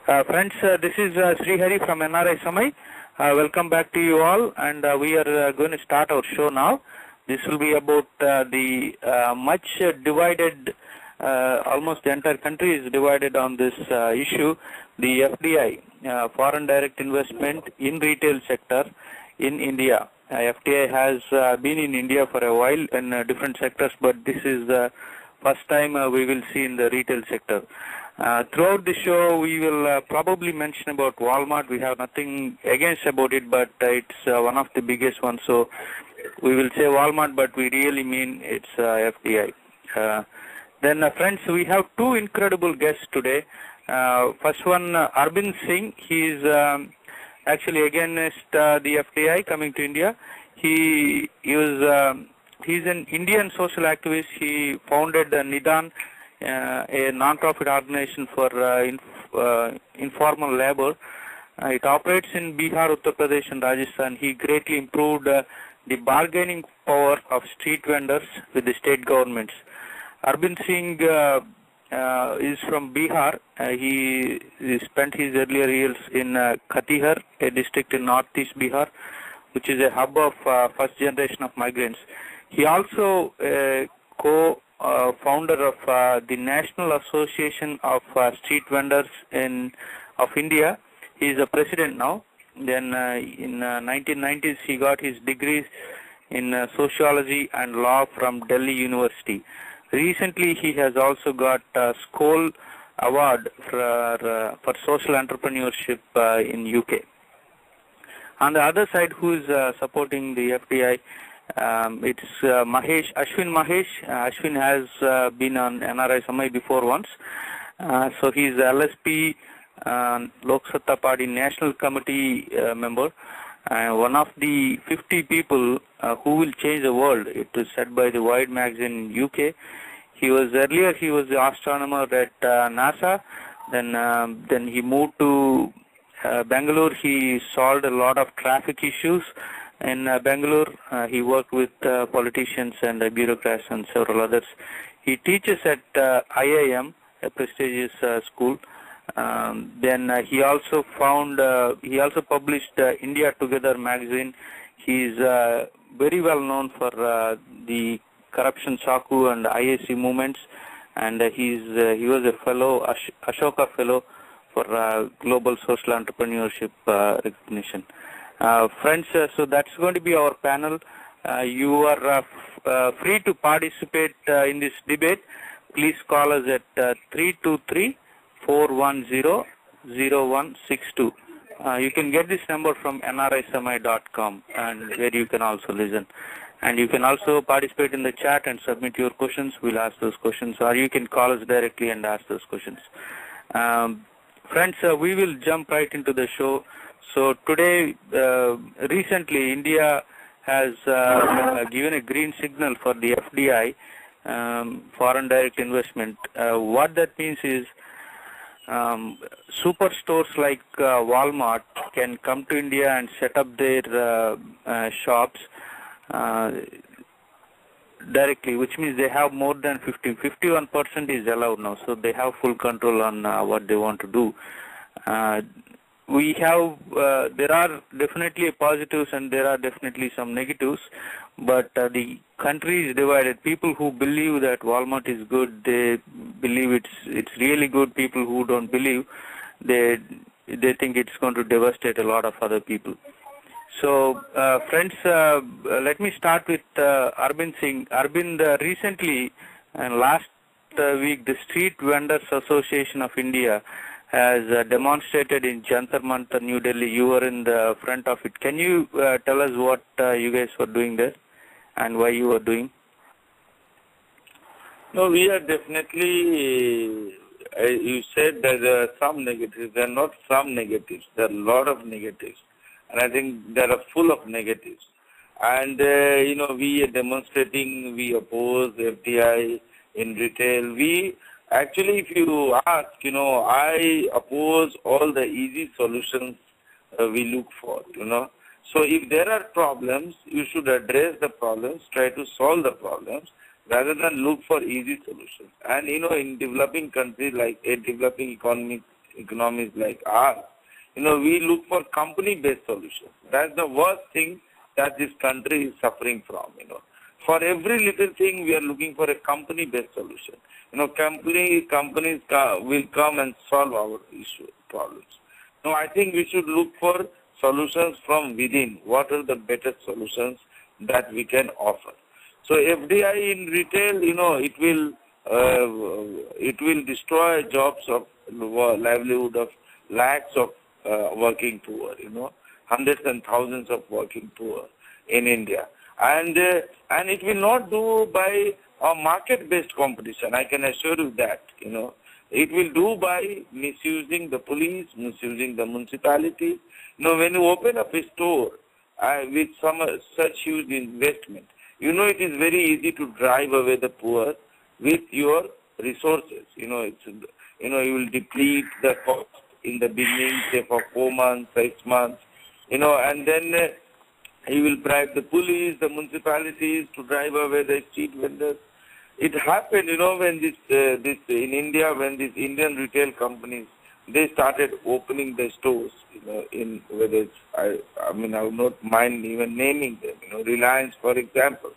Friends, this is Srihari from NRI Samay. Welcome back to you all, and we are going to start our show now. This will be about the much divided, almost the entire country is divided on this issue, the FDI, foreign direct investment in retail sector in India. FDI has been in India for a while in different sectors, but this is the first time we will see in the retail sector. Throughout the show, we will probably mention about Walmart. We have nothing against about it, but it's one of the biggest ones. So we will say Walmart, but we really mean it's FDI. Then, friends, we have two incredible guests today. First one, Arbind Singh. He is actually against the FDI coming to India. He's an Indian social activist. He founded Nidan, a non-profit organization for informal labor. It operates in Bihar, Uttar Pradesh and Rajasthan. He greatly improved the bargaining power of street vendors with the state governments. Arbind Singh is from Bihar. He spent his earlier years in Katihar, a district in northeast Bihar, which is a hub of first generation of migrants. He also co-founder of the National Association of Street Vendors of India. He is the president now. Then in 1990s he got his degrees in sociology and law from Delhi University. Recently he has also got a Skoll Award for social entrepreneurship in UK. On the other side, who is supporting the FDI? It's Mahesh, Ashwin Mahesh. Ashwin has been on NRI Samay before once. So he is LSP Lok Satta Party National Committee member. One of the 50 people who will change the world. It is said by the Wired magazine in UK. He was the astronomer at NASA. Then he moved to Bangalore. He solved a lot of traffic issues. In Bangalore, he worked with politicians and bureaucrats and several others. He teaches at IIM, a prestigious school. Then he also published India Together magazine. He is very well known for the corruption Saku and IAC movements, and he was a fellow, Ashoka fellow for global social entrepreneurship recognition. Friends, so that's going to be our panel. You are free to participate in this debate. Please call us at 323-410-0162. You can get this number from nrisamay.com, and where you can also listen. And you can also participate in the chat and submit your questions. We'll ask those questions, or you can call us directly and ask those questions. Friends, we will jump right into the show. So today, recently, India has given a green signal for the FDI, foreign direct investment. What that means is superstores like Walmart can come to India and set up their shops directly, which means they have more than 51% is allowed now, so they have full control on what they want to do. There are definitely positives and there are definitely some negatives, but the country is divided. People who believe that Walmart is good, they believe it's really good. People who don't believe, they think it's going to devastate a lot of other people. So, friends, let me start with Arbind Singh. Arbind, recently, and last week, the Street Vendors Association of India has demonstrated in Jantar Mantar, New Delhi. You were in the front of it. Can you tell us what you guys were doing there and why you were doing? No, we are definitely, you said that there are some negatives. There are not some negatives. There are a lot of negatives. And I think they are full of negatives. And, we are demonstrating, we oppose FDI in retail. Actually, if you ask, I oppose all the easy solutions we look for, So if there are problems, you should address the problems, try to solve the problems, rather than look for easy solutions. And, in developing countries like a developing economy economies like ours, we look for company-based solutions. That's the worst thing that this country is suffering from, For every little thing, we are looking for a company-based solution. Companies will come and solve our problems. No, I think we should look for solutions from within. What are the better solutions that we can offer? So FDI in retail, it will destroy jobs of livelihood of lakhs of working poor, hundreds and thousands of working poor in India. And it will not do by a market-based competition, I can assure you that, It will do by misusing the police, misusing the municipality. When you open up a store with such huge investment, it is very easy to drive away the poor with your resources. You will deplete the cost in the beginning, say for 4 months, 6 months, and then you will bribe the police, the municipalities to drive away the street vendors. It happened, when this in India, when these Indian retail companies, they started opening their stores, in whether it's, I would not mind even naming them, Reliance, for example.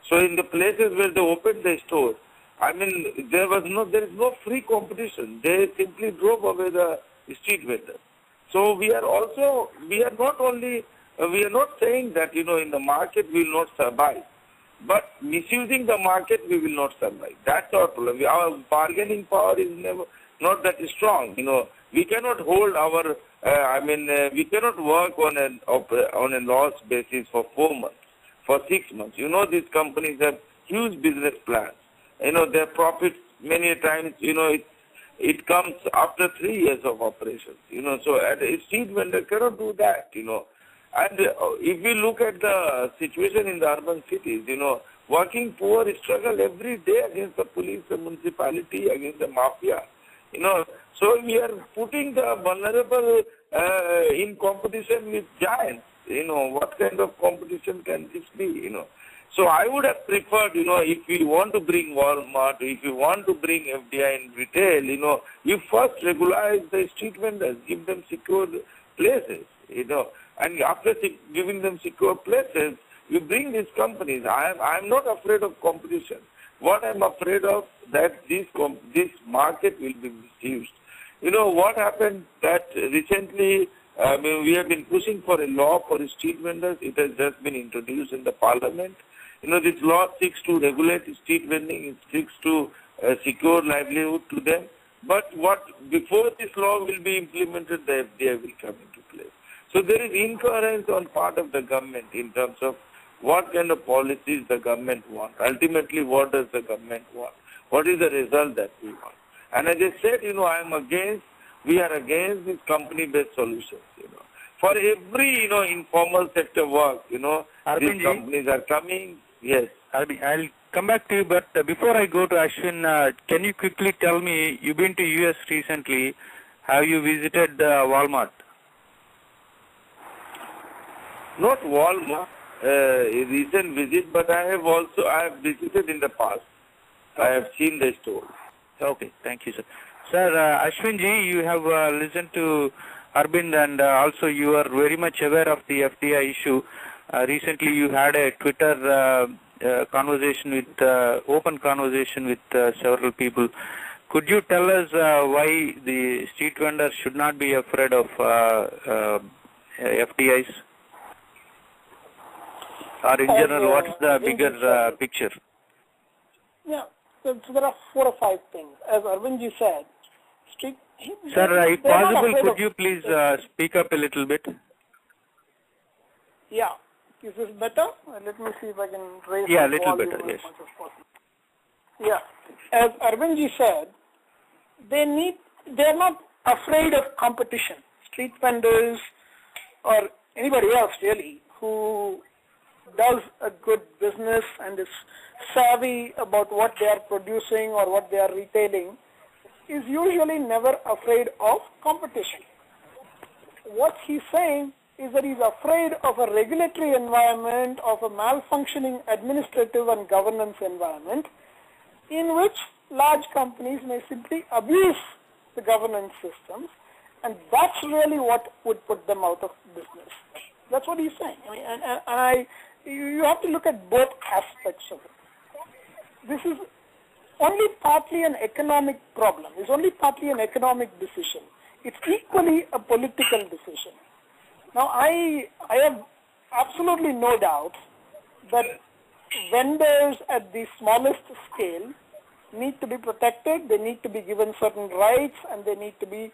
So in the places where they opened their stores, there is no free competition. They simply drove away the street vendors. So we are not saying that, in the market we will not survive. But misusing the market, we will not survive. That's our problem. Our bargaining power is not that strong. We cannot hold our, we cannot work on a loss basis for 4 months, for 6 months. These companies have huge business plans. Their profits many times, it comes after 3 years of operations. So a street vendor cannot do that, And if we look at the situation in the urban cities, working poor struggle every day against the police, the municipality, against the mafia. So we are putting the vulnerable in competition with giants. What kind of competition can this be? So I would have preferred, if we want to bring Walmart, if you want to bring FDI in retail, you first regularize the street vendors, give them secure places, And after giving them secure places, you bring these companies. I'm not afraid of competition. What I'm afraid of, that this market will be misused. What happened that recently, we have been pushing for a law for street vendors. It has just been introduced in the parliament. This law seeks to regulate street vending. It seeks to secure livelihood to them. But before this law will be implemented, the FDI will come into place. So there is incoherence on part of the government in terms of what kind of policies the government wants. Ultimately, what does the government want? What is the result that we want? And as I said, we are against these company-based solutions, For every, informal sector work, Arbind, these companies are coming. Yes. Arbind, I'll come back to you, but before I go to Ashwin, can you quickly tell me, you've been to US recently, have you visited Walmart? Not Walmart, a recent visit, but I have visited in the past. I have seen the store. Okay, thank you, sir. Sir, Ashwin ji, you have listened to Arbind, and also you are very much aware of the FDI issue. Recently, you had a Twitter conversation with, open conversation with several people. Could you tell us why the street vendors should not be afraid of FDIs? Or in general, what's the bigger picture? Yeah, so there are 4 or 5 things. As Arvind said, Sir, if possible, could you please speak up a little bit? Yeah. Is this better? Let me see if I can raise Yeah, a the little volume better, yes. as much as possible. Yeah. As Arvind said, they are not afraid of competition. Street vendors or anybody else really who does a good business and is savvy about what they are producing or what they are retailing is usually never afraid of competition. What he's saying is that he's afraid of a regulatory environment, of a malfunctioning administrative and governance environment in which large companies may simply abuse the governance systems And that's really what would put them out of business. That's what he's saying. I mean, you have to look at both aspects of it. This is only partly an economic problem. It's only partly an economic decision. It's equally a political decision. Now, I have absolutely no doubt that vendors at the smallest scale need to be protected, they need to be given certain rights, and they need to be,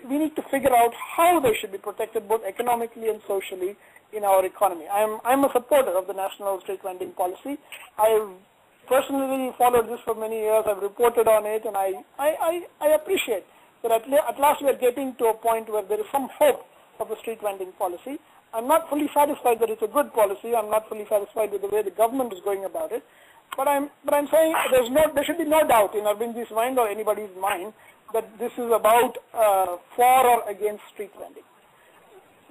we need to figure out how they should be protected both economically and socially in our economy. I'm a supporter of the national street vending policy. I've personally followed this for many years. I've reported on it, and I appreciate that at last we are getting to a point where there is some hope of a street vending policy. I'm not fully satisfied that it's a good policy. I'm not fully satisfied with the way the government is going about it. But I'm saying there should be no doubt in Arbind's mind or anybody's mind that this is about for or against street vending.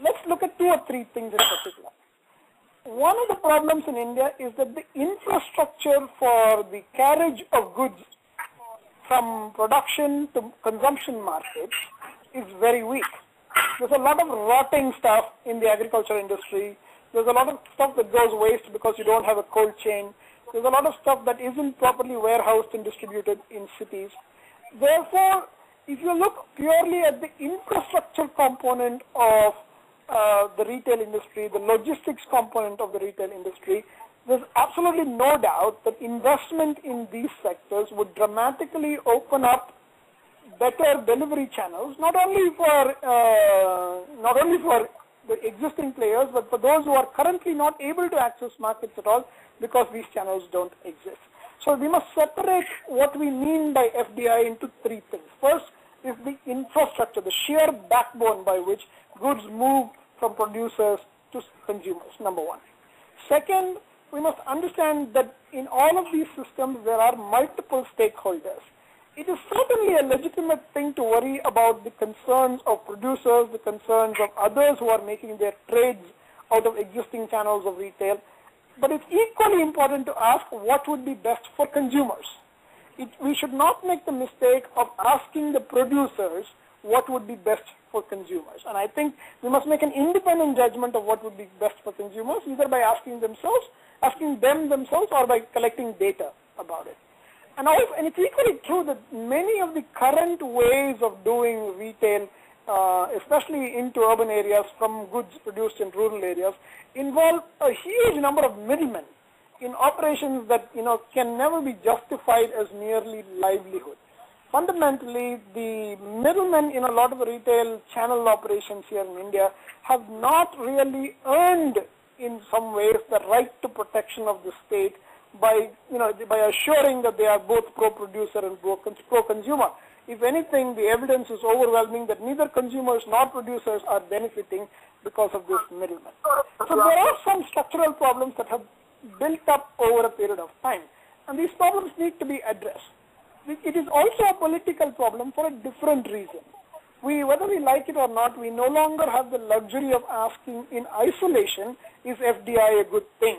Let's look at 2 or 3 things in particular. One of the problems in India is that the infrastructure for the carriage of goods from production to consumption markets is very weak. There's a lot of rotting stuff in the agriculture industry. There's a lot of stuff that goes waste because you don't have a cold chain. There's a lot of stuff that isn't properly warehoused and distributed in cities. Therefore, if you look purely at the infrastructure component of the retail industry, the logistics component of the retail industry, there's absolutely no doubt that investment in these sectors would dramatically open up better delivery channels, not only for the existing players, but for those who are currently not able to access markets at all because these channels don't exist. So we must separate what we mean by FDI into 3 things. First is the infrastructure, the sheer backbone by which goods move from producers to consumers, number 1. Second, we must understand that in all of these systems there are multiple stakeholders. It is certainly a legitimate thing to worry about the concerns of producers, the concerns of others who are making their trades out of existing channels of retail. But it's equally important to ask what would be best for consumers. We should not make the mistake of asking the producers what would be best for consumers. And I think we must make an independent judgment of what would be best for consumers, either by asking them themselves, or by collecting data about it. And it's equally true that many of the current ways of doing retail, especially into urban areas from goods produced in rural areas, involve a huge number of middlemen in operations that can never be justified as merely livelihood. Fundamentally, the middlemen in a lot of the retail channel operations here in India have not really earned, in some ways, the right to protection of the state by assuring that they are both pro-producer and pro-consumer. If anything, the evidence is overwhelming that neither consumers nor producers are benefiting because of this middleman. So there are some structural problems that have built up over a period of time, and these problems need to be addressed. It is also a political problem for a different reason. Whether we like it or not, we no longer have the luxury of asking in isolation, is FDI a good thing?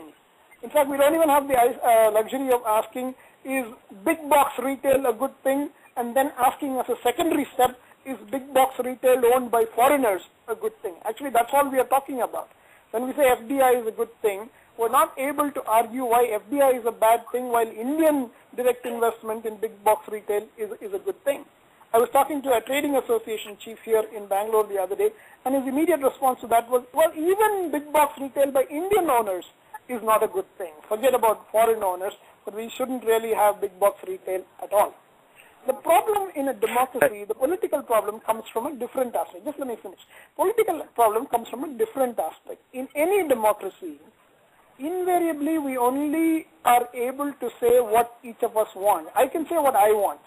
In fact, we don't even have the luxury of asking, is big box retail a good thing? And then asking as a secondary step, is big box retail owned by foreigners a good thing? Actually, that's all we are talking about. When we say FDI is a good thing, we're not able to argue why FDI is a bad thing while Indian direct investment in big box retail is a good thing. I was talking to a trading association chief here in Bangalore the other day, and his immediate response to that was, well, even big box retail by Indian owners is not a good thing. Forget about foreign owners, but we shouldn't really have big box retail at all. The problem in a democracy, the political problem, comes from a different aspect. Just let me finish. Political problem comes from a different aspect. In any democracy, invariably we only are able to say what each of us want. I can say what I want.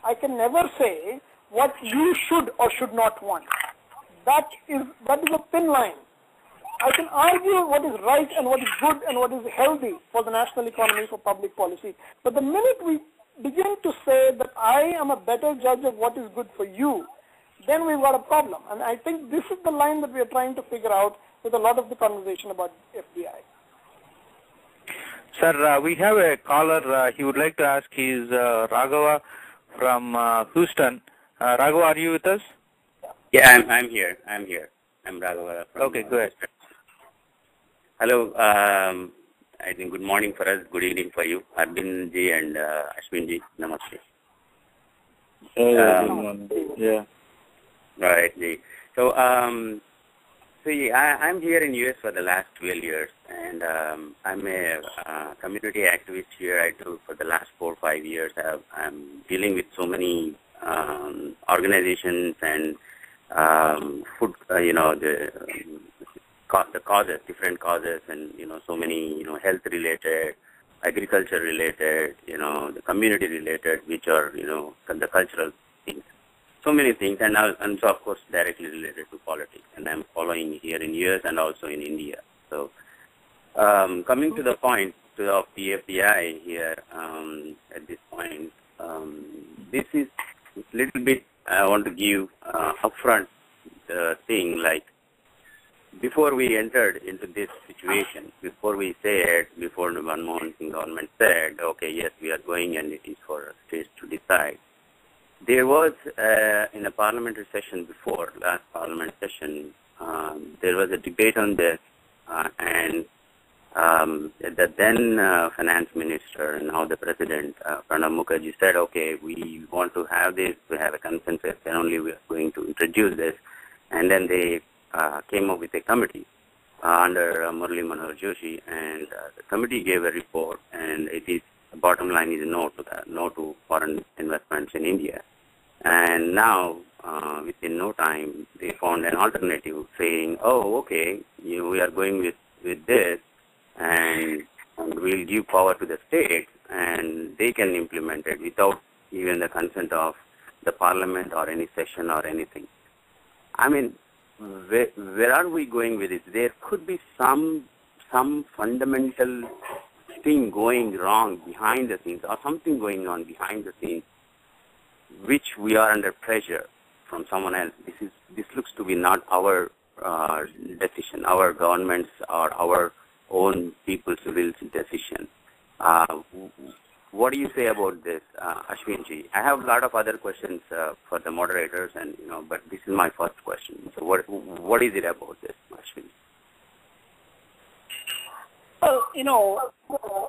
I can never say what you should or should not want. That is a thin line. I can argue what is right and what is good and what is healthy for the national economy, for public policy. But the minute we begin to say that I am a better judge of what is good for you, then we've got a problem. And I think this is the line that we are trying to figure out with a lot of the conversation about FDI. Sir, we have a caller. He would like to ask. He is Raghava from Houston. Raghava, are you with us? Yeah, I'm here. I'm Raghav. Okay, go ahead. Hello. I think good morning for us, good evening for you, Arbind ji and Ashwin ji. Namaste. Good morning. Yeah. Right, ji. So, see, I'm here in US for the last 12 years, and I'm a community activist here. I do for the last 4 or 5 years. I'm dealing with so many organizations and food, the causes, different causes, and so many health related, agriculture related, the community related, which are the cultural things. So many things, and so of course directly related to politics. And I'm following here in US and also in India. So coming to the point of the FDI here at this point, this is a little bit I want to give upfront the thing, like before we entered into this situation, before the Manmohan Singh government said, okay, yes, we are going and it is for states to decide. There was, in a parliamentary session before, last parliament session, there was a debate on this, and the then finance minister, now the president, Pranab Mukherjee, said, okay, we want to have this, we have a consensus, and only we are going to introduce this. And then they came up with a committee under Murali Manohar Joshi, and the committee gave a report, and it is, the bottom line is no to that, no to foreign investments in India. And now, within no time, they found an alternative saying, oh, okay, we are going with this, and we'll give power to the states, and they can implement it without even the consent of the parliament or any session or anything. I mean, where are we going with it? There could be some fundamental thing going wrong behind the scenes, or something going on behind the scenes, which we are under pressure from someone else. This looks to be not our decision, our government's or our own people's will's decision. What do you say about this, Ashwinji? I have a lot of other questions for the moderators, and but this is my first question. So, what is it about this, Ashwin? Well,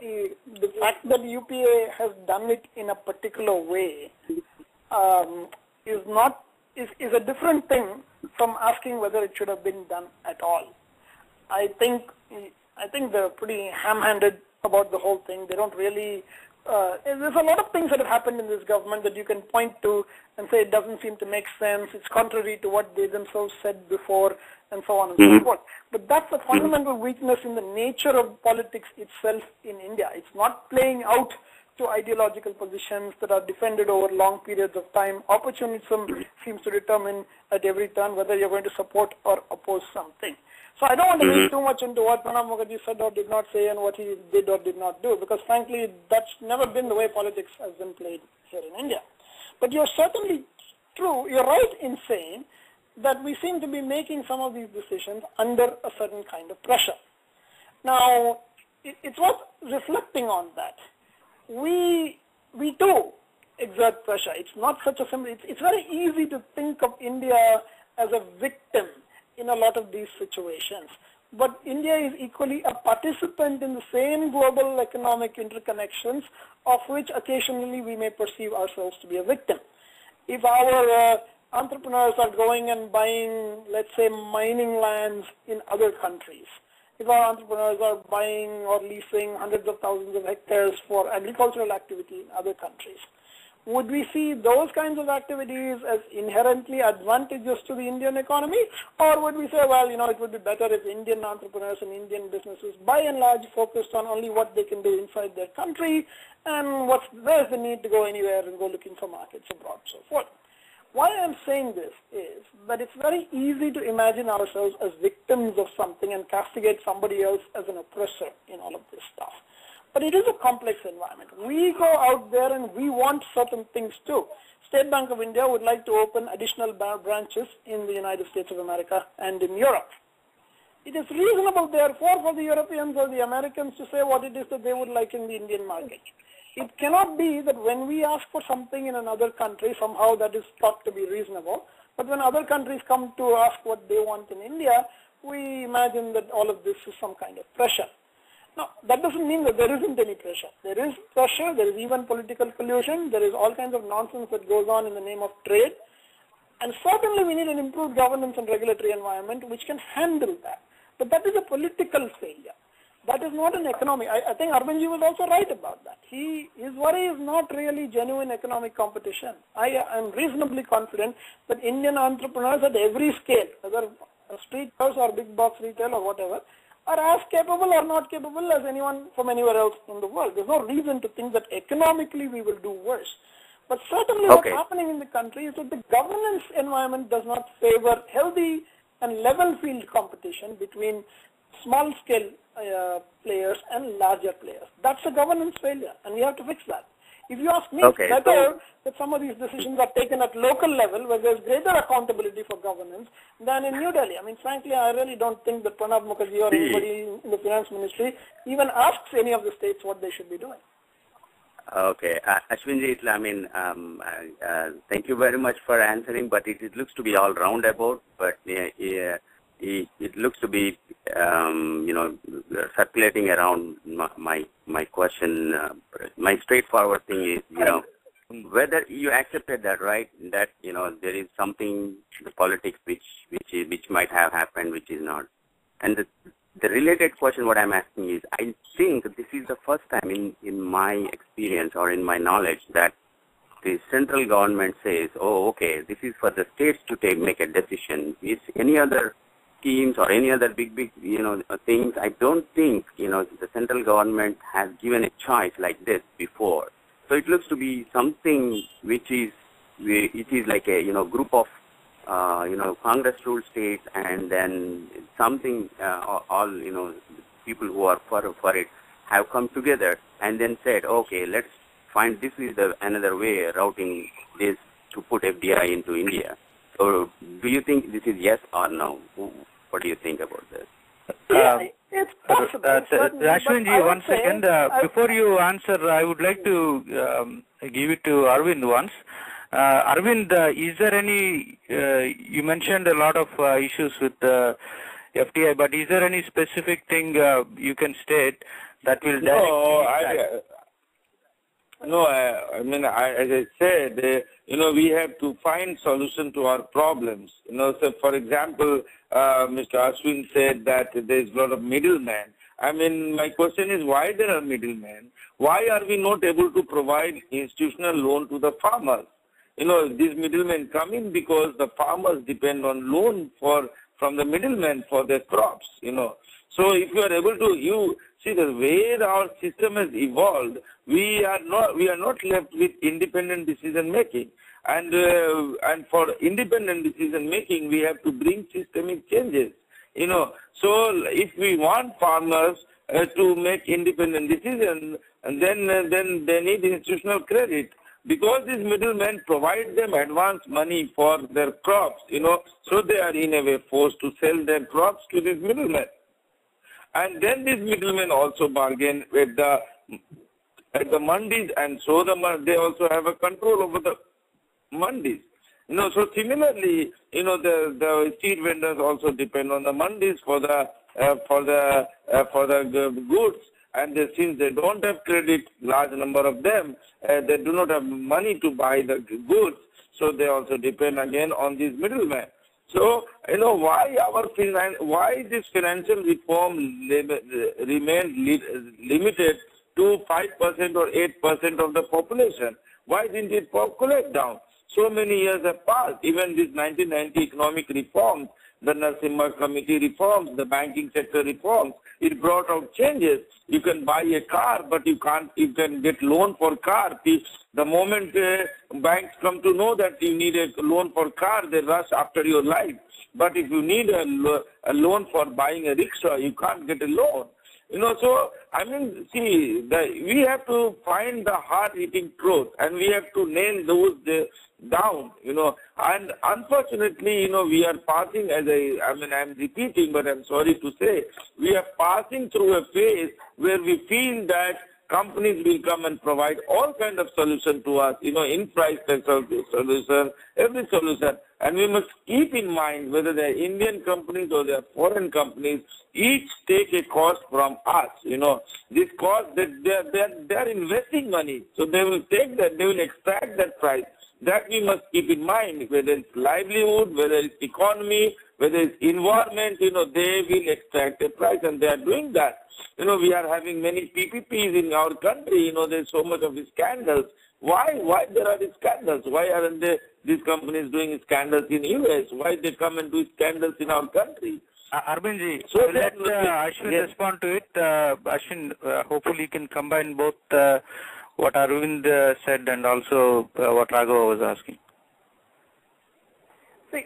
the fact that UPA has done it in a particular way is a different thing from asking whether it should have been done at all. I think they're pretty ham-handed about the whole thing. They don't really. There's a lot of things that have happened in this government that you can point to and say it doesn't seem to make sense. It's contrary to what they themselves said before, and so on and so forth. But that's a fundamental weakness in the nature of politics itself in India. It's not playing out to ideological positions that are defended over long periods of time. Opportunism seems to determine at every turn whether you're going to support or oppose something. So I don't want to read too much into what Pranab Mukherjee said or did not say and what he did or did not do, because frankly, that's never been the way politics has been played here in India. But you're certainly true, you're right in saying that we seem to be making some of these decisions under a certain kind of pressure. Now, it's worth reflecting on that. We too exert pressure. It's not such a simple, it's very easy to think of India as a victim in a lot of these situations. But India is equally a participant in the same global economic interconnections, of which occasionally we may perceive ourselves to be a victim. If our entrepreneurs are going and buying, let's say, mining lands in other countries, if our entrepreneurs are buying or leasing hundreds of thousands of hectares for agricultural activity in other countries, would we see those kinds of activities as inherently advantageous to the Indian economy? Or would we say, well, it would be better if Indian entrepreneurs and Indian businesses by and large focused on only what they can do inside their country, and where's the need to go anywhere and go looking for markets abroad, so forth. Why I'm saying this is that it's very easy to imagine ourselves as victims of something and castigate somebody else as an oppressor in all of this stuff. But it is a complex environment. We go out there and we want certain things too. State Bank of India would like to open additional branches in the United States of America and in Europe. It is reasonable, therefore, for the Europeans or the Americans to say what it is that they would like in the Indian market. It cannot be that when we ask for something in another country, somehow that is thought to be reasonable, But when other countries come to ask what they want in India, we imagine that all of this is some kind of pressure. Now, that doesn't mean that there isn't any pressure. There is pressure, there is even political collusion, there is all kinds of nonsense that goes on in the name of trade. And certainly we need an improved governance and regulatory environment which can handle that. But that is a political failure. That is not an economic. I think Arbindji was also right about that. His worry is not really genuine economic competition. I am reasonably confident that Indian entrepreneurs at every scale, whether street house or big box retail or whatever, are as capable or not capable as anyone from anywhere else in the world. There's no reason to think that economically we will do worse. But certainly what's happening in the country is that the governance environment does not favor healthy and level field competition between small scale players and larger players. That's a governance failure, and we have to fix that. If you ask me, it's better that some of these decisions are taken at local level where there's greater accountability for governance than in New Delhi. I mean, frankly, I really don't think that Pranab Mukherjee or anybody in the finance ministry even asks any of the states what they should be doing. Okay. Ashwinji, I mean, thank you very much for answering, but it looks to be all roundabout, but it looks to be, circulating around my question. My straightforward thing is, whether you accepted that, right? That there is something the politics which might have happened, which is not. And the related question, what I'm asking is, I think this is the first time in my experience or in my knowledge that the central government says, oh, okay, this is for the states to make a decision. Is any other schemes or any other big things? I don't think the central government has given a choice like this before. So it looks to be something which is like a group of Congress ruled states, and then something all people who are for it have come together and then said, okay, let's find this is another way routing this to put FDI into India. So do you think this is yes or no? What do you think about this? It's possible. Ashwinji, one second. Before you answer, I would like to give it to Arvind once. Arvind, is there any, you mentioned a lot of issues with FDI, but is there any specific thing you can state that will directly I mean, as I said, we have to find solution to our problems. So for example, Mr. Ashwin said that there is a lot of middlemen. I mean, my question is, why there are middlemen? Why are we not able to provide institutional loan to the farmers? These middlemen come in because the farmers depend on loan from the middlemen for their crops. So if you are able to, see the way our system has evolved, we are not left with independent decision making. And for independent decision making, we have to bring systemic changes. So if we want farmers to make independent decisions, then they need institutional credit, because these middlemen provide them advance money for their crops. So they are in a way forced to sell their crops to these middlemen. And then these middlemen also bargain with the mandis, and so they also have a control over the mandis. So similarly, the street vendors also depend on the mandis for the goods, and since they don't have credit, large number of them, they do not have money to buy the goods, so they also depend again on these middlemen. So, why this financial reform remained limited to 5% or 8% of the population? Why didn't it populate down? So many years have passed. Even this 1990 economic reforms, the Narasimha Committee reforms, the banking sector reforms, it brought out changes. You can buy a car, but you can get loan for car. The moment banks come to know that you need a loan for car, they rush after your life. But if you need a loan for buying a rickshaw, you can't get a loan. So, I mean, see, we have to find the hard-hitting truth, and we have to nail those down, and unfortunately, we are passing, I'm repeating, but I'm sorry to say, we are passing through a phase where we feel that companies will come and provide all kinds of solutions to us, in price solution, every solution. And we must keep in mind whether they're Indian companies or they're foreign companies, each take a cost from us. This cost, they're investing money. So they will take that, they will extract that price. That we must keep in mind, whether it's livelihood, whether it's economy, whether it's environment, they will extract a price, and they are doing that. We are having many PPPs in our country, there's so much of these scandals. Why there are these scandals? Why aren't these companies doing scandals in US? Why they come and do scandals in our country? Arbind, so let Ashwin respond to it. Ashwin, hopefully you can combine both what Arvind said and also what Raghava was asking. See,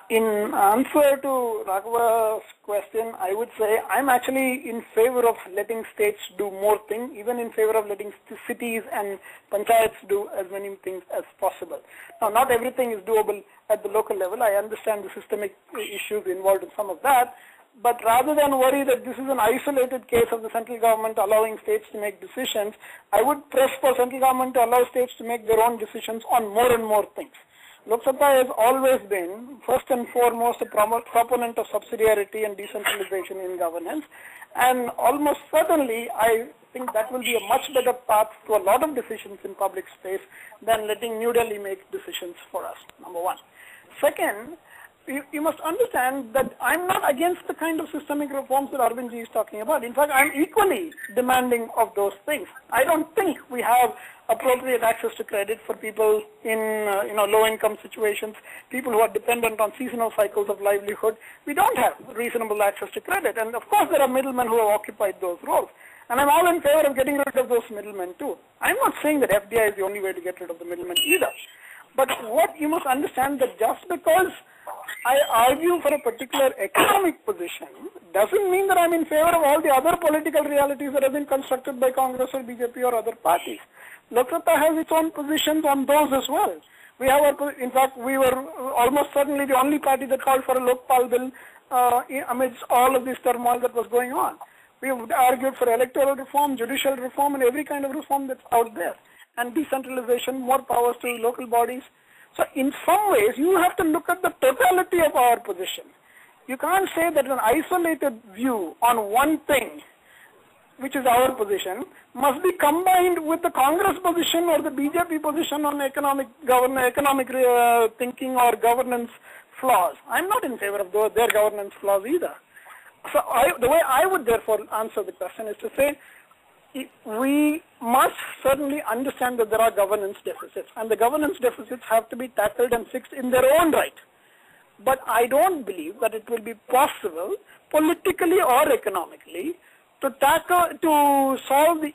in answer to Raghava's question, I would say I'm actually in favor of letting states do more things, even in favor of letting cities and panchayats do as many things as possible. Now, not everything is doable at the local level. I understand the systemic issues involved in some of that. But rather than worry that this is an isolated case of the central government allowing states to make decisions, I would press for central government to allow states to make their own decisions on more and more things. Lok Sabha has always been, first and foremost, a proponent of subsidiarity and decentralization in governance. And almost certainly, I think that will be a much better path to a lot of decisions in public space than letting New Delhi make decisions for us, number one. Second, you must understand that I'm not against the kind of systemic reforms that Arvind is talking about. In fact, I'm equally demanding of those things. I don't think we have appropriate access to credit for people in low-income situations, people who are dependent on seasonal cycles of livelihood. We don't have reasonable access to credit. And of course, there are middlemen who have occupied those roles. And I'm all in favor of getting rid of those middlemen too. I'm not saying that FDI is the only way to get rid of the middlemen either. But what you must understand that just because I argue for a particular economic position doesn't mean that I'm in favor of all the other political realities that have been constructed by Congress or BJP or other parties. Lok Sabha has its own positions on those as well. In fact, we were almost certainly the only party that called for a Lokpal bill amidst all of this turmoil that was going on. We argued for electoral reform, judicial reform, and every kind of reform that's out there. And decentralization, more powers to local bodies. So in some ways, you have to look at the totality of our position. You can't say that an isolated view on one thing, which is our position, must be combined with the Congress position or the BJP position on economic thinking or governance flaws. I'm not in favor of their governance flaws either. So the way I would therefore answer the question is to say, we must certainly understand that there are governance deficits, and the governance deficits have to be tackled and fixed in their own right. But I don't believe that it will be possible, politically or economically, to solve the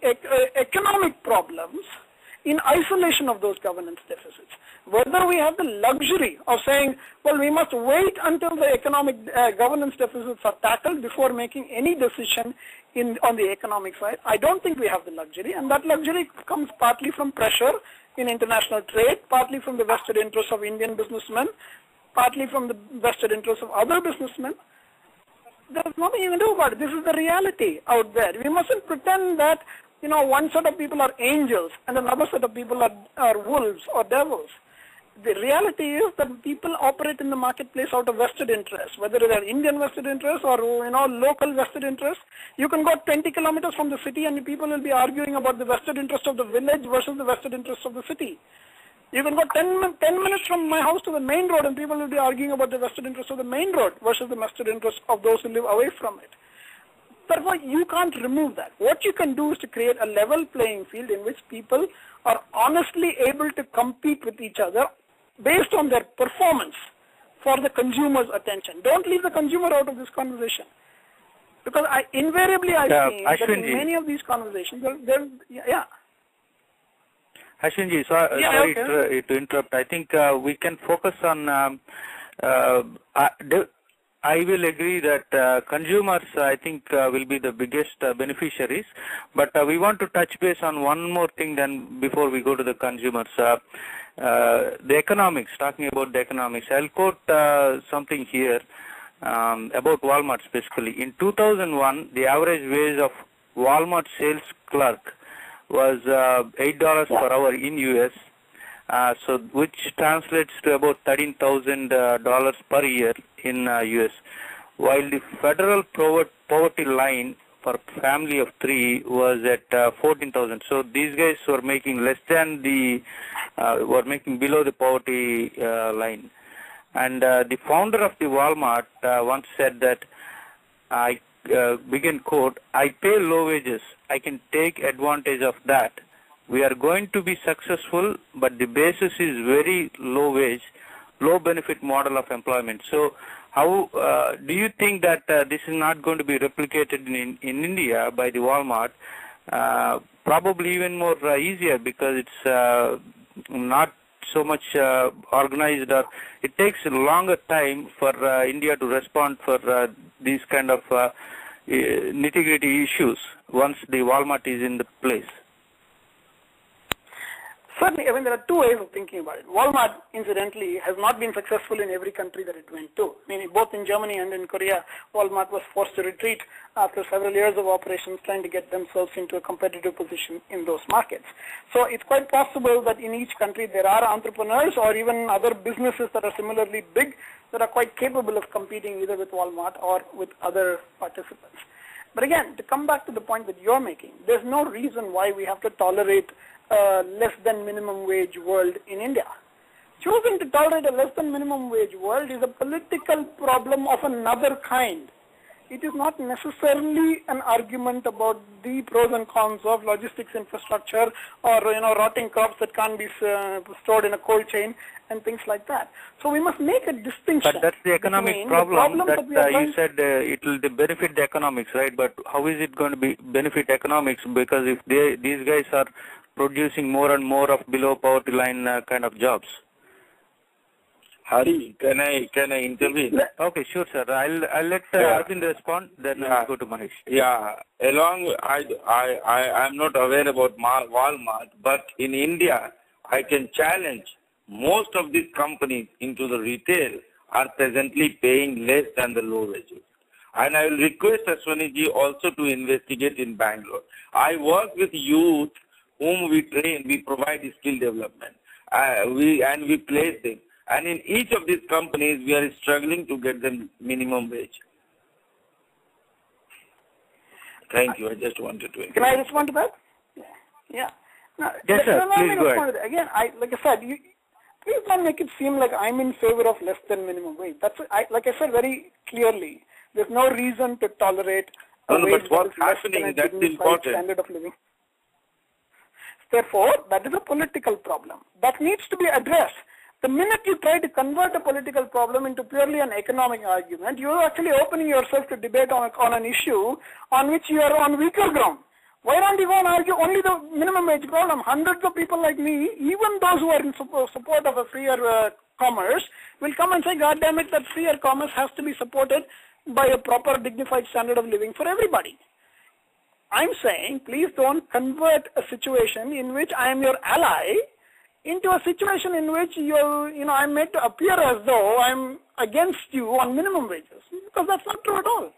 economic problems in isolation of those governance deficits. Whether we have the luxury of saying, well, we must wait until the economic governance deficits are tackled before making any decision on the economic side, I don't think we have the luxury, and that luxury comes partly from pressure in international trade, partly from the vested interests of Indian businessmen, partly from the vested interests of other businessmen. There's nothing you can do about it. This is the reality out there. We mustn't pretend that, one set of people are angels and another set of people are wolves or devils. The reality is that people operate in the marketplace out of vested interests, whether they are Indian vested interests or, local vested interests. You can go 20 kilometers from the city and people will be arguing about the vested interest of the village versus the vested interest of the city. You can go 10 minutes from my house to the main road and people will be arguing about the vested interest of the main road versus the vested interest of those who live away from it. Therefore, you can't remove that. What you can do is to create a level playing field in which people are honestly able to compete with each other based on their performance for the consumer's attention. Don't leave the consumer out of this conversation. Because I've seen that in many of these conversations, Ashwinji, sorry to interrupt. I think we can focus on, I will agree that consumers, I think, will be the biggest beneficiaries. But we want to touch base on one more thing then before we go to the consumers. The economics, talking about the economics. I'll quote something here about Walmart specifically. In 2001, the average wage of Walmart sales clerk was $8 per hour in US, so which translates to about $13,000 per year in US, while the federal poverty line for family of 3 was at 14,000. So these guys were making less than were making below the poverty line. And the founder of the Walmart once said that, I begin quote, "I pay low wages. I can take advantage of that. We are going to be successful, but the basis is very low wage, low benefit model of employment." So how do you think that this is not going to be replicated in India by the Walmart? Probably even more easier, because it's not so much organized, or it takes a longer time for India to respond for these kind of nitty-gritty issues once the Walmart is in the place. Certainly, I mean, there are two ways of thinking about it. Walmart, incidentally, has not been successful in every country that it went to. I mean, both in Germany and in Korea, Walmart was forced to retreat after several years of operations trying to get themselves into a competitive position in those markets. So it's quite possible that in each country there are entrepreneurs or even other businesses that are similarly big that are quite capable of competing either with Walmart or with other participants. But again, to come back to the point that you're making, there's no reason why we have to tolerate less than minimum wage world in India. Choosing to tolerate a less than minimum wage world is a political problem of another kind. It is not necessarily an argument about the pros and cons of logistics infrastructure or rotting crops that can't be stored in a cold chain and things like that. So we must make a distinction. But that's the economic problem that you said it will benefit the economics, right? But how is it going to benefit economics? Because if these guys are producing more and more of below poverty line kind of jobs. Hari, can I intervene? Okay, sure, sir. I'll let Arbind respond, then I'll go to Mahesh. Yeah, I'm not aware about Walmart, but in India, I can challenge most of these companies into the retail are presently paying less than the low wages. And I will request Ashwin also to investigate in Bangalore. I work with youth whom we train, we provide skill development, we place them. And in each of these companies, we are struggling to get them minimum wage. Thank you. I just wanted to. Can I respond to that? Yeah. No, yes, sir. Please go ahead. Again, like I said, please don't make it seem like I'm in favor of less than minimum wage. Like I said very clearly, there's no reason to tolerate a wage but what's happening, that's important. Standard of living. Therefore, that is a political problem that needs to be addressed. The minute you try to convert a political problem into purely an economic argument, you are actually opening yourself to debate on an issue on which you are on weaker ground. Why don't you go and argue only the minimum wage problem? Hundreds of people like me, even those who are in support of a freer commerce, will come and say, God damn it, that freer commerce has to be supported by a proper dignified standard of living for everybody. I'm saying, please don't convert a situation in which I am your ally into a situation in which I'm made to appear as though I'm against you on minimum wages, because that's not true at all.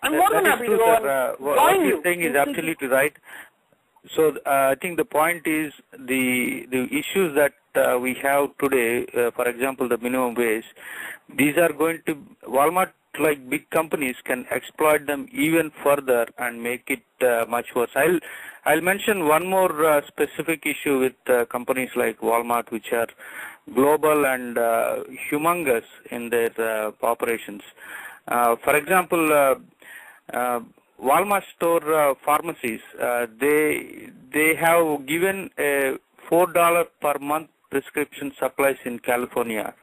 I'm more than happy to go and join what you. you're saying is absolutely right. So I think the point is the issues that we have today, for example, the minimum wage, these are going to, Walmart, like big companies, can exploit them even further and make it much worse. I'll mention one more specific issue with companies like Walmart, which are global and humongous in their operations. For example, Walmart store pharmacies, they have given a $4 per month prescription supplies in California.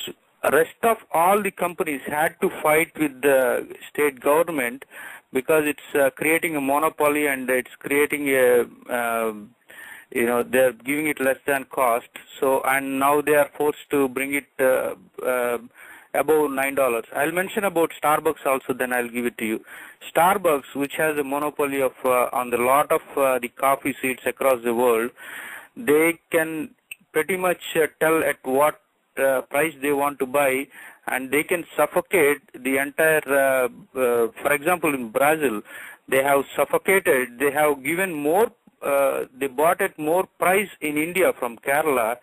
So, rest of all the companies had to fight with the state government because it's creating a monopoly and it's creating a, they're giving it less than cost. So, and now they are forced to bring it above $9. I'll mention about Starbucks also, then I'll give it to you. Starbucks, which has a monopoly of on the lot of the coffee seats across the world, they can pretty much tell at what price they want to buy, and they can suffocate the entire, for example, in Brazil, they have suffocated, they have given more they bought at more price in India from Kerala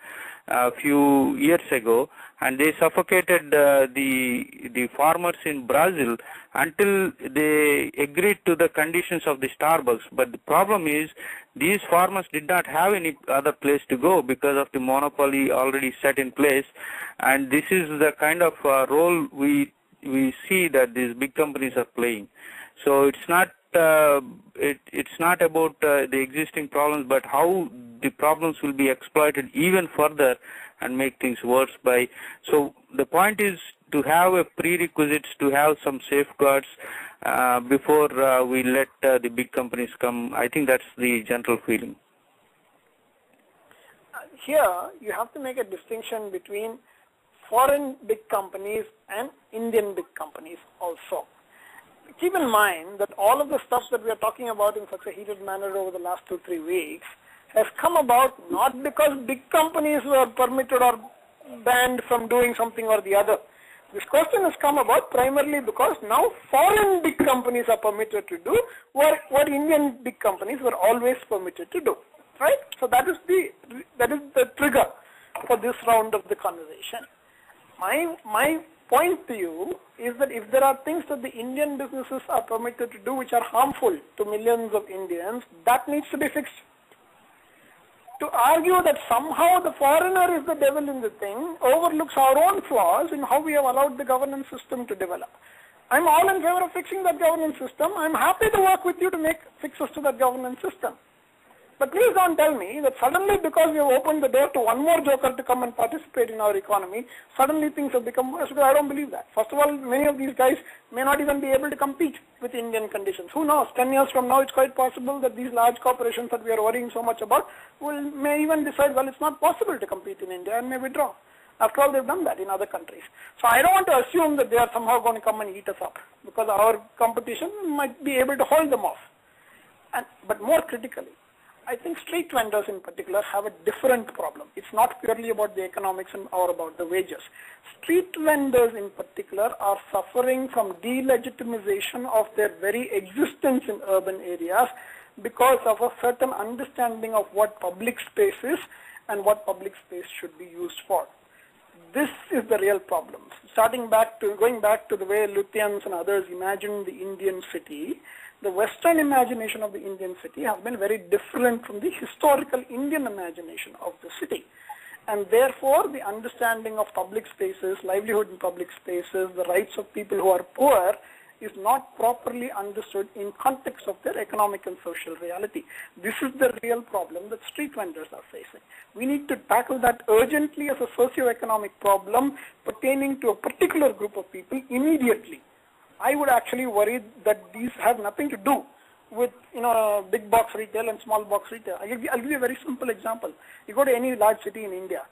a few years ago, and they suffocated the farmers in Brazil until they agreed to the conditions of the Starbucks. But the problem is these farmers did not have any other place to go because of the monopoly already set in place, and this is the kind of role we see that these big companies are playing. So it's not it's not about the existing problems, but how the problems will be exploited even further and make things worse by. So the point is to have a prerequisites, to have some safeguards before we let the big companies come. I think that's the general feeling. Here, you have to make a distinction between foreign big companies and Indian big companies also. Keep in mind that all of the stuff that we are talking about in such a heated manner over the last 2-3 weeks has come about not because big companies were permitted or banned from doing something or the other. This question has come about primarily because now foreign big companies are permitted to do what Indian big companies were always permitted to do, right? So that is the trigger for this round of the conversation. My point to you is that if there are things that the Indian businesses are permitted to do which are harmful to millions of Indians, that needs to be fixed. To argue that somehow the foreigner is the devil in the thing overlooks our own flaws in how we have allowed the governance system to develop. I'm all in favor of fixing that governance system. I'm happy to work with you to make fixes to that governance system. But please don't tell me that suddenly because we have opened the door to one more joker to come and participate in our economy, suddenly things have become worse. Because I don't believe that. First of all, many of these guys may not even be able to compete with Indian conditions. Who knows? 10 years from now, it's quite possible that these large corporations that we are worrying so much about may even decide, well, it's not possible to compete in India and may withdraw. After all, they've done that in other countries. So I don't want to assume that they are somehow going to come and eat us up because our competition might be able to hold them off. But more critically, I think street vendors in particular have a different problem. It's not purely about the economics or about the wages. Street vendors in particular are suffering from delegitimization of their very existence in urban areas because of a certain understanding of what public space is and what public space should be used for. This is the real problem. Going back to the way Lutyens and others imagined the Indian city, the Western imagination of the Indian city has been very different from the historical Indian imagination of the city. And therefore, the understanding of public spaces, livelihood in public spaces, the rights of people who are poor is not properly understood in context of their economic and social reality. This is the real problem that street vendors are facing. We need to tackle that urgently as a socio-economic problem pertaining to a particular group of people immediately. I would actually worry that these have nothing to do with big box retail and small box retail. I'll give you a very simple example. You go to any large city in India.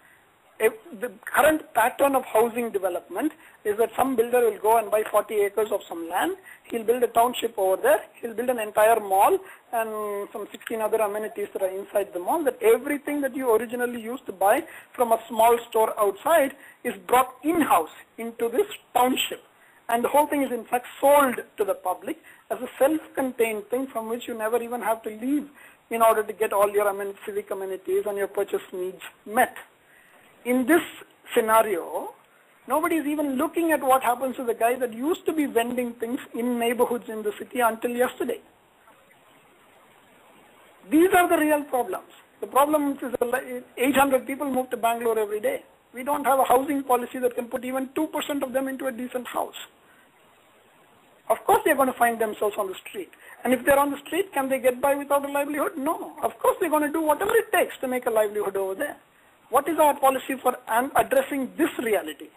The current pattern of housing development is that some builder will go and buy 40 acres of some land. He'll build a township over there. He'll build an entire mall and some 16 other amenities that are inside the mall. That everything that you originally used to buy from a small store outside is brought in-house into this township. And the whole thing is in fact sold to the public as a self-contained thing from which you never even have to leave in order to get all your civic amenities and your purchase needs met. In this scenario, nobody is even looking at what happens to the guy that used to be vending things in neighborhoods in the city until yesterday. These are the real problems. The problem is 800 people move to Bangalore every day. We don't have a housing policy that can put even 2% of them into a decent house. Of course they're going to find themselves on the street. And if they're on the street, can they get by without a livelihood? No. Of course they're going to do whatever it takes to make a livelihood over there. What is our policy for addressing this reality?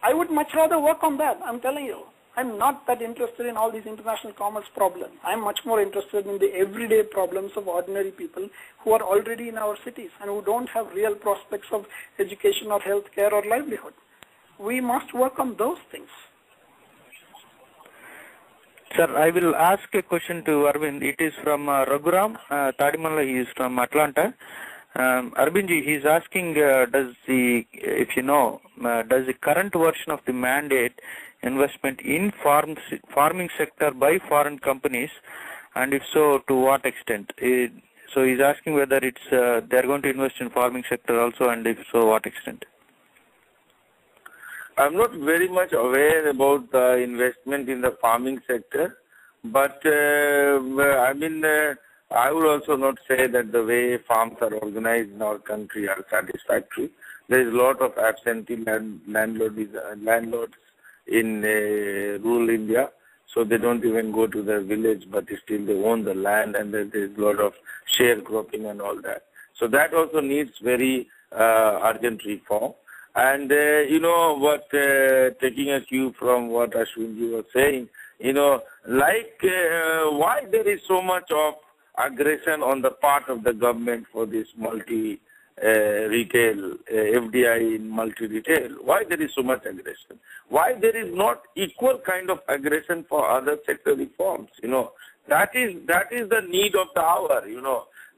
I would much rather work on that, I'm telling you. I'm not that interested in all these international commerce problems. I'm much more interested in the everyday problems of ordinary people who are already in our cities and who don't have real prospects of education or health care or livelihood. We must work on those things. Sir, I will ask a question to Arbind. It is from Raghuram Tadimala. He is from Atlanta. Arbindji, he is asking, does the current version of the mandate investment in farming sector by foreign companies and if so, to what extent? So he's asking whether they're going to invest in farming sector also, and if so, what extent? I'm not very much aware about the investment in the farming sector, but I would also not say that the way farms are organized in our country are satisfactory. There is a lot of absentee landlords in rural India, so they don't even go to their village, but still they own the land, and there is a lot of sharecropping and all that. So that also needs very urgent reform. And taking a cue from what Ashwin was saying, why there is so much of aggression on the part of the government for this multi-retail, FDI in multi-retail. Why there is so much aggression? Why there is not equal kind of aggression for other sector reforms? That is the need of the hour,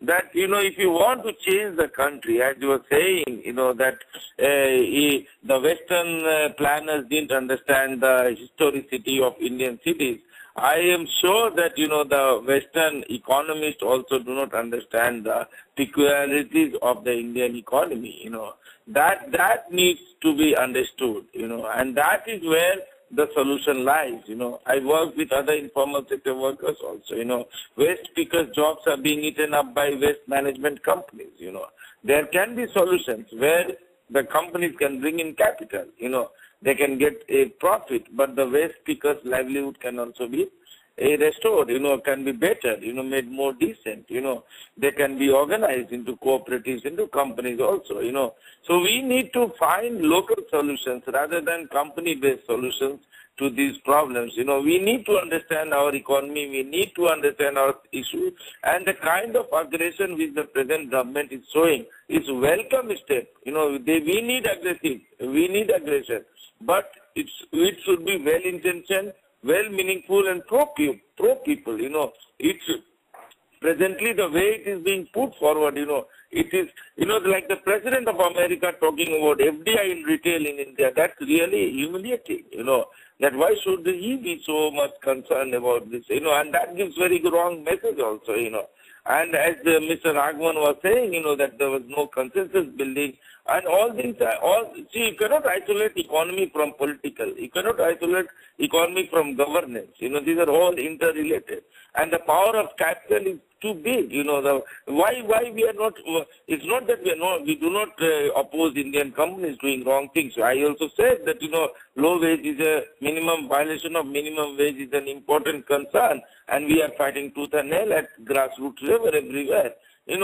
that, if you want to change the country, as you were saying, that the Western planners didn't understand the historicity of Indian cities. I am sure that, the Western economists also do not understand the peculiarities of the Indian economy, that needs to be understood, and that is where the solution lies. I work with other informal sector workers also, waste pickers' jobs are being eaten up by waste management companies, There can be solutions where the companies can bring in capital, they can get a profit, but the waste pickers' livelihood can also be restored, can be better, made more decent, they can be organized into cooperatives, into companies also, So we need to find local solutions rather than company-based solutions to these problems. We need to understand our economy, we need to understand our issues, and the kind of aggression which the present government is showing is a welcome step. We need aggression, but it should be well-intentioned, well-meaningful, and pro-people, It's presently the way it is being put forward, it is, like the President of America talking about FDI in retail in India, that's really humiliating, that why should he be so much concerned about this, and that gives very wrong message also, And as Mr. Raghavan was saying, that there was no consensus building, and all things you cannot isolate economy from political. You cannot isolate economy from governance. These are all interrelated. And the power of capital is too big. Why we are not, it's not that we do not oppose Indian companies doing wrong things. I also said that, low wage is a violation of minimum wage is an important concern, and we are fighting tooth and nail at grassroots level everywhere. We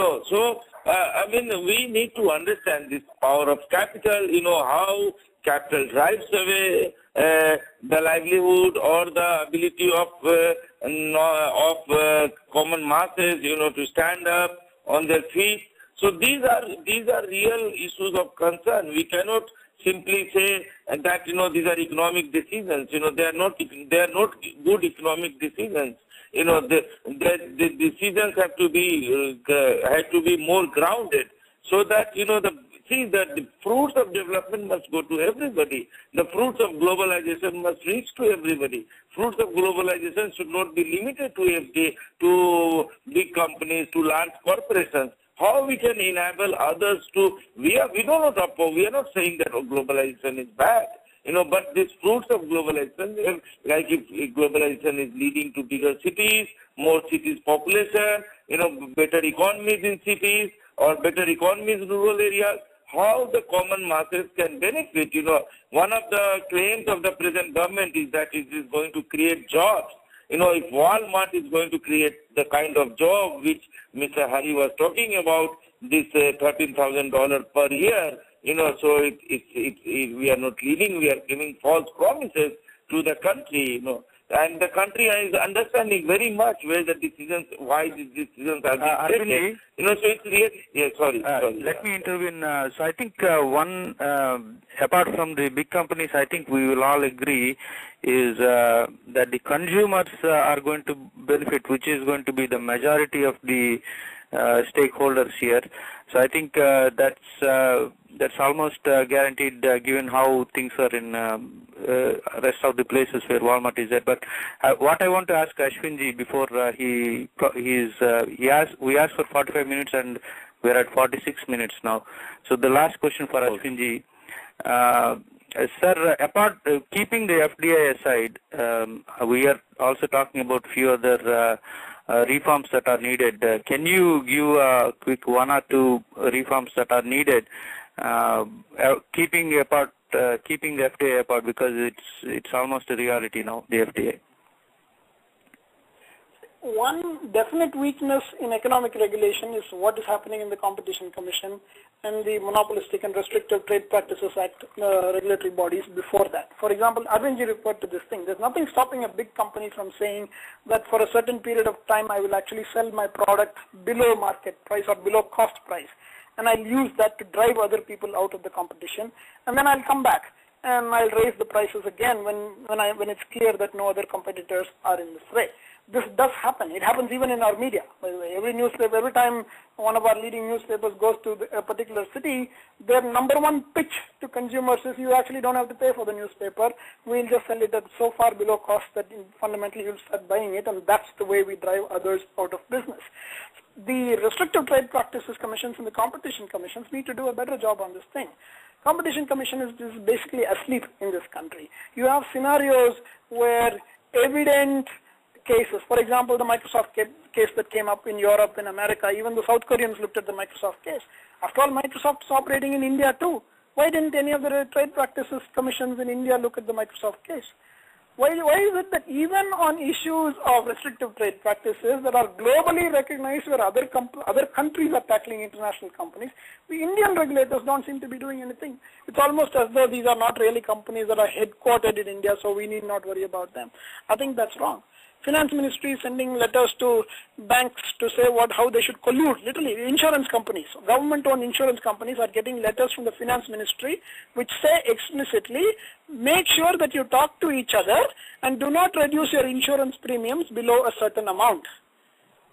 need to understand this power of capital, how capital drives away the livelihood or the ability of common masses, to stand up on their feet. So these are real issues of concern. We cannot simply say that, these are economic decisions. They are not good economic decisions. The decisions have to be more grounded, so that, the fruits of development must go to everybody. The fruits of globalization must reach to everybody. Fruits of globalization should not be limited to FDI, to big companies, to large corporations. How we can enable others to, we are not saying that globalization is bad. But these fruits of globalization, like if globalization is leading to bigger cities, more cities population, better economies in cities or better economies in rural areas, how the common masses can benefit. One of the claims of the present government is that it is going to create jobs. If Walmart is going to create the kind of job which Mr. Hari was talking about, this $13,000 per year, so we are not leading, we are giving false promises to the country, and the country is understanding very much where the decisions, why these decisions are being taken. So it's really, sorry. Let me intervene. So I think apart from the big companies, I think we will all agree is that the consumers are going to benefit, which is going to be the majority of the stakeholders here. So I think that's almost guaranteed given how things are in rest of the places where Walmart is there. But what I want to ask Ashwinji before we asked for 45 minutes and we're at 46 minutes now. So the last question for Ashwinji. Sir, apart keeping the FDI aside, we are also talking about few other reforms that are needed. Can you give a quick one or two reforms that are needed, keeping the FDI apart, because it's almost a reality now, the FDI? One definite weakness in economic regulation is what is happening in the Competition Commission and the Monopolistic and Restrictive Trade Practices Act regulatory bodies before that. For example, Arbind referred to this thing. There's nothing stopping a big company from saying that for a certain period of time I will actually sell my product below market price or below cost price, and I'll use that to drive other people out of the competition, and then I'll come back and I'll raise the prices again when it's clear that no other competitors are in the fray. This does happen. It happens even in our media. By the way, every newspaper, every time one of our leading newspapers goes to a particular city, their number one pitch to consumers is you actually don't have to pay for the newspaper. We'll just sell it at so far below cost that fundamentally you'll start buying it, and that's the way we drive others out of business. The Restrictive Trade Practices Commissions and the Competition Commissions need to do a better job on this thing. Competition Commission is basically asleep in this country. You have scenarios where evident cases, for example, the Microsoft case that came up in Europe, in America, even the South Koreans looked at the Microsoft case. After all, Microsoft is operating in India too. Why didn't any of the trade practices commissions in India look at the Microsoft case? Why is it that even on issues of restrictive trade practices that are globally recognized where other countries are tackling international companies, the Indian regulators don't seem to be doing anything? It's almost as though these are not really companies that are headquartered in India, so we need not worry about them. I think that's wrong. Finance Ministry is sending letters to banks to say how they should collude. Literally, insurance companies, government-owned insurance companies are getting letters from the Finance Ministry which say explicitly, make sure that you talk to each other and do not reduce your insurance premiums below a certain amount.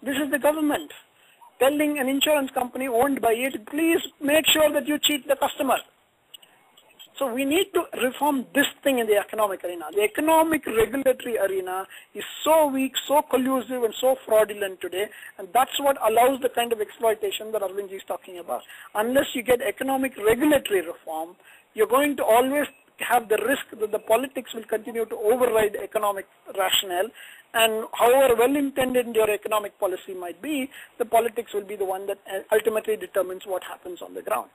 This is the government telling an insurance company owned by it, please make sure that you cheat the customer. So we need to reform this thing in the economic arena. The economic regulatory arena is so weak, so collusive, and so fraudulent today, and that's what allows the kind of exploitation that Arvind is talking about. Unless you get economic regulatory reform, you're going to always have the risk that the politics will continue to override economic rationale, and however well-intended your economic policy might be, the politics will be the one that ultimately determines what happens on the ground.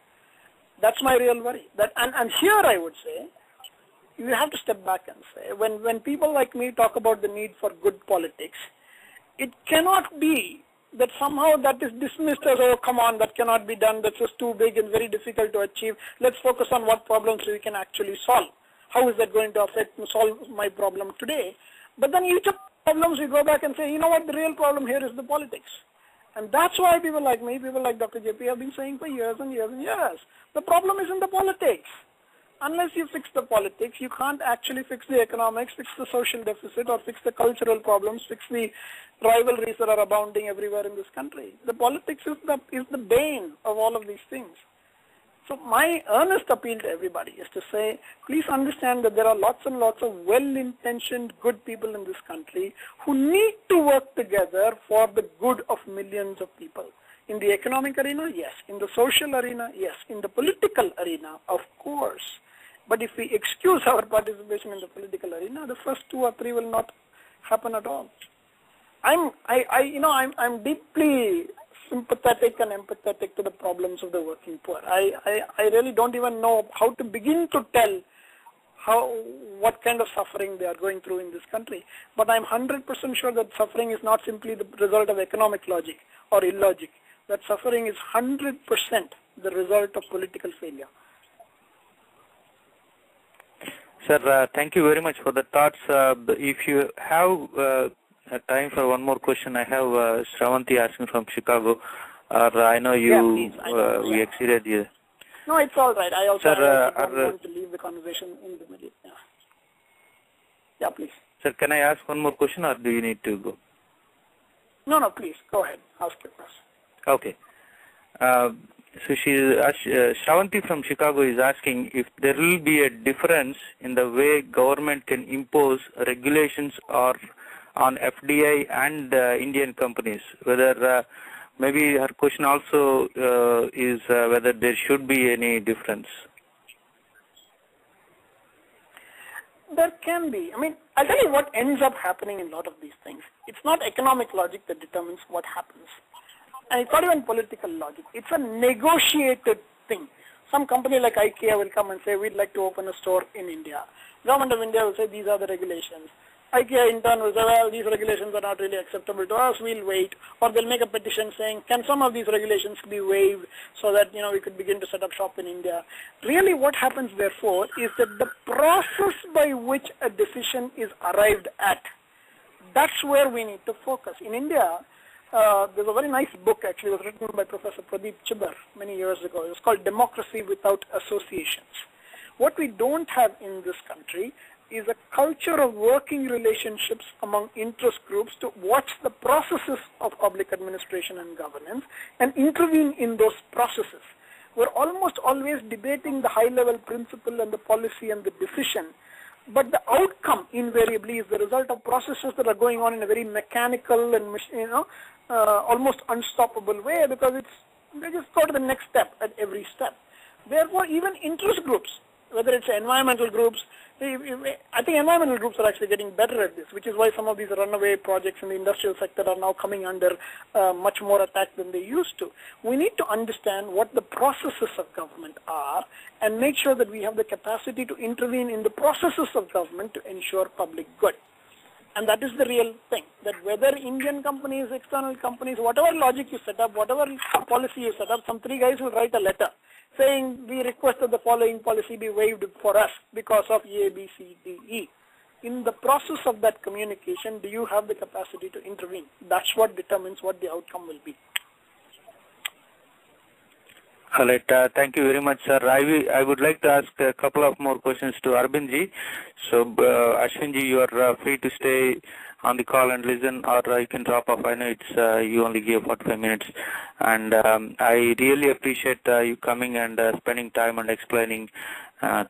That's my real worry. And here I would say, you have to step back and say, when people like me talk about the need for good politics, it cannot be that somehow that is dismissed as, oh, come on, that cannot be done, that's just too big and very difficult to achieve. Let's focus on what problems we can actually solve. How is that going to solve my problem today? But then each of the problems we go back and say, you know what, the real problem here is the politics. And that's why people like me, people like Dr. JP have been saying for years and years and years, the problem is in the politics. Unless you fix the politics, you can't actually fix the economics, fix the social deficit, or fix the cultural problems, fix the rivalries that are abounding everywhere in this country. The politics is the bane of all of these things. So my earnest appeal to everybody is to say, please understand that there are lots and lots of well-intentioned good people in this country who need to work together for the good of millions of people. In the economic arena, yes. In the social arena, yes. In the political arena, of course. But if we excuse our participation in the political arena, the first 2 or 3 will not happen at all. I'm deeply sympathetic and empathetic to the problems of the working poor. I really don't even know how to begin to tell what kind of suffering they are going through in this country. But I'm 100% sure that suffering is not simply the result of economic logic or illogic. That suffering is 100% the result of political failure. Sir, thank you very much for the thoughts. If you have time for one more question, I have Shravanti asking from Chicago. I know you we exceeded you. No, it's all right. I also don't want to leave the conversation in the middle. Yeah, please. Sir, can I ask one more question, or do you need to go? No, please. Go ahead. Ask your question. Okay. So Shravanti from Chicago is asking if there will be a difference in the way government can impose regulations or on FDI and Indian companies. Whether maybe her question also is whether there should be any difference. There can be. I mean, I'll tell you what ends up happening in a lot of these things. It's not economic logic that determines what happens. And it's not even political logic. It's a negotiated thing. Some company like IKEA will come and say, we'd like to open a store in India. Government of India will say, these are the regulations. IKEA in turn will say, well, these regulations are not really acceptable to us, we'll wait. Or they'll make a petition saying, can some of these regulations be waived so that, we could begin to set up shop in India. Really what happens therefore is that the process by which a decision is arrived at, that's where we need to focus. In India, there's a very nice book actually, it was written by Professor Pradeep Chibber many years ago. It was called Democracy Without Associations. What we don't have in this country is a culture of working relationships among interest groups to watch the processes of public administration and governance and intervene in those processes. We're almost always debating the high-level principle and the policy and the decision, but the outcome invariably is the result of processes that are going on in a very mechanical and almost unstoppable way, because they just go to the next step at every step. Therefore, even interest groups, whether it's environmental groups, I think environmental groups are actually getting better at this, which is why some of these runaway projects in the industrial sector are now coming under much more attack than they used to. We need to understand what the processes of government are and make sure that we have the capacity to intervene in the processes of government to ensure public good. And that is the real thing, that whether Indian companies, external companies, whatever logic you set up, whatever policy you set up, some three guys will write a letter saying we request that the following policy be waived for us because of A, B, C, D, E. In the process of that communication, do you have the capacity to intervene? That's what determines what the outcome will be. All right. Thank you very much, sir. I would like to ask a couple of more questions to Arbind ji. So, Ashwin ji, you are free to stay on the call and listen, or you can drop off. I know it's you only gave 45 minutes, and I really appreciate you coming and spending time and explaining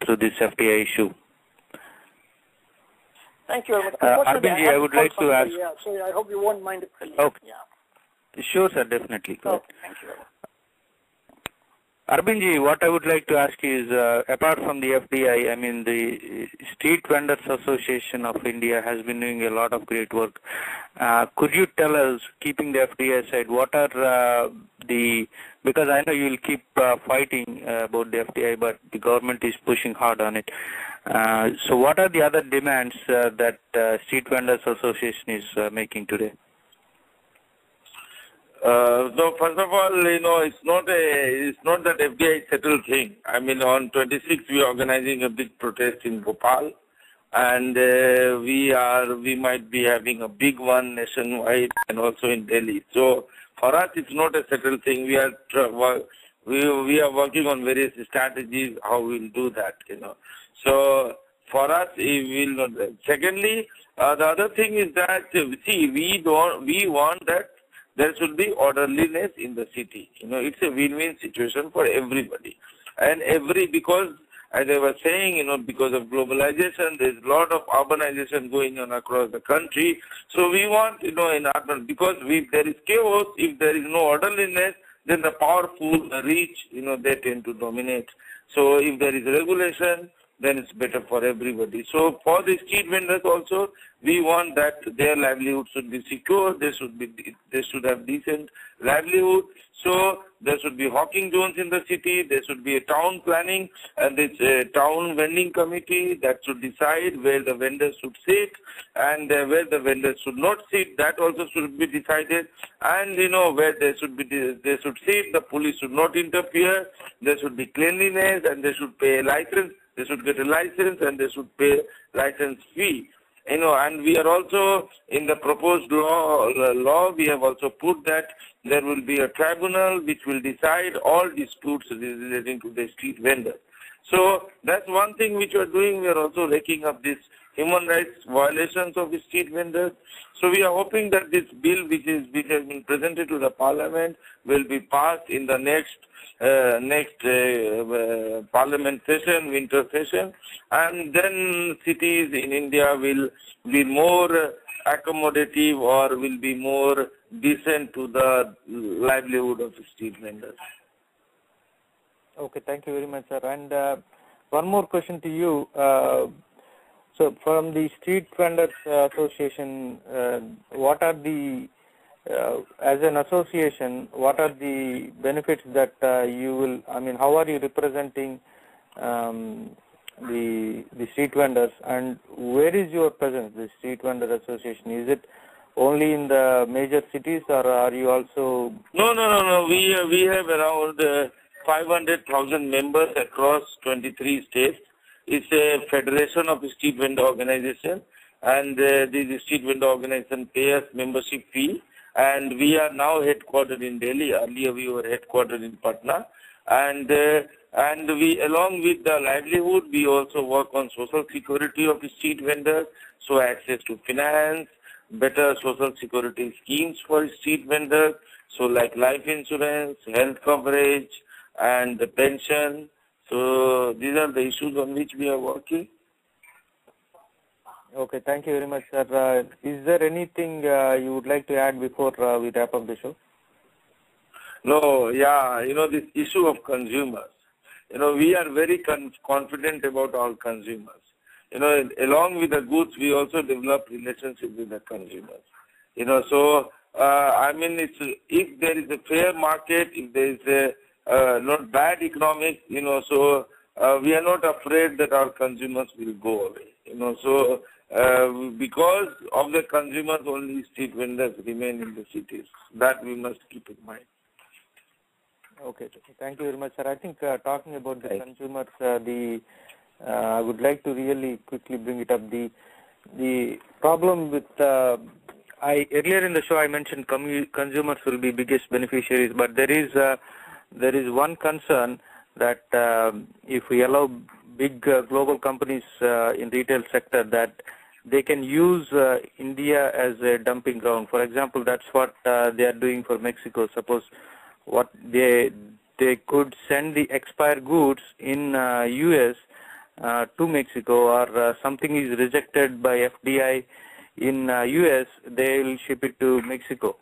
through this FDI issue. Thank you very much. Arbind ji, I would like to ask. Yeah, so I hope you won't mind it. Okay. Yeah. Sure, sir. Definitely. Okay. Thank you very much. Arbind ji, what I would like to ask is, apart from the FDI, I mean the Street Vendors Association of India has been doing a lot of great work. Could you tell us, keeping the FDI aside, what are because I know you will keep fighting about the FDI, but the government is pushing hard on it. So what are the other demands that Street Vendors Association is making today? So first of all, it's not that FDI settled thing. I mean, on 26th we are organizing a big protest in Bhopal, and we might be having a big one nationwide and also in Delhi. So for us, it's not a settled thing. We are working on various strategies how we'll do that. So for us, we will not. Secondly, the other thing is that we want that there should be orderliness in the city. It's a win-win situation for everybody. And because, as I was saying, because of globalization, there's a lot of urbanization going on across the country. So we want, in urban, because if there is chaos, if there is no orderliness, then the powerful, the rich, they tend to dominate. So if there is regulation, then it's better for everybody. So for the street vendors also, we want that their livelihood should be secure, they should have decent livelihood. So there should be hawking zones in the city, there should be a town planning, and it's a town vending committee that should decide where the vendors should sit and where the vendors should not sit. That also should be decided. And where they should sit, the police should not interfere. There should be cleanliness, and they should pay a license. They should get a license, and they should pay license fee. And we are also, in the proposed law, we have also put that there will be a tribunal which will decide all disputes relating to the street vendors. So that's one thing which we are doing. We are also raking up this human rights violations of the street vendors. So we are hoping that this bill which has been presented to the parliament will be passed in the next parliament session, winter session, and then cities in India will be more accommodative or will be more decent to the livelihood of street vendors. Okay, thank you very much, sir. And one more question to you. So from the Street Vendors Association, what are the, as an association, what are the benefits that you will, I mean, how are you representing the street vendors, and where is your presence, the Street Vendor Association? Is it only in the major cities, or are you also? No. We have around 500,000 members across 23 states. It's a federation of street vendor organization, and the street vendor organization pays membership fee. And we are now headquartered in Delhi. Earlier we were headquartered in Patna. And we, along with the livelihood, we also work on social security of the street vendors, so access to finance, better social security schemes for street vendors, so like life insurance, health coverage, and the pension. So these are the issues on which we are working. Okay, thank you very much, sir. Is there anything you would like to add before we wrap up the show? No, yeah, this issue of consumers. We are very confident about our consumers. Along with the goods, we also develop relationship with the consumers. So, if there is a fair market, if there is a not bad economics, so we are not afraid that our consumers will go away. So because of the consumers, only street vendors remain in the cities. That we must keep in mind. Okay, thank you very much, sir. I think talking about the consumers, I would like to really quickly bring it up. The problem with earlier in the show I mentioned consumers will be biggest beneficiaries, but there is one concern that if we allow big global companies in retail sector, that they can use India as a dumping ground. For example, that's what they are doing for Mexico. Suppose what they could send the expired goods in US to Mexico, or something is rejected by FDI in US, they will ship it to Mexico.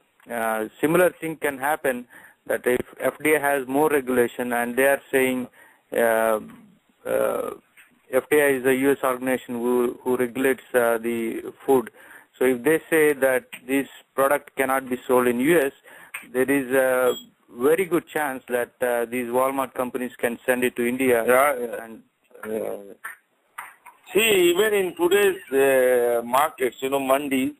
Similar thing can happen, that if FDI has more regulation and they are saying FDI is a US organization who regulates the food. So if they say that this product cannot be sold in US, there is a very good chance that these Walmart companies can send it to India. See, even in today's markets, mandis,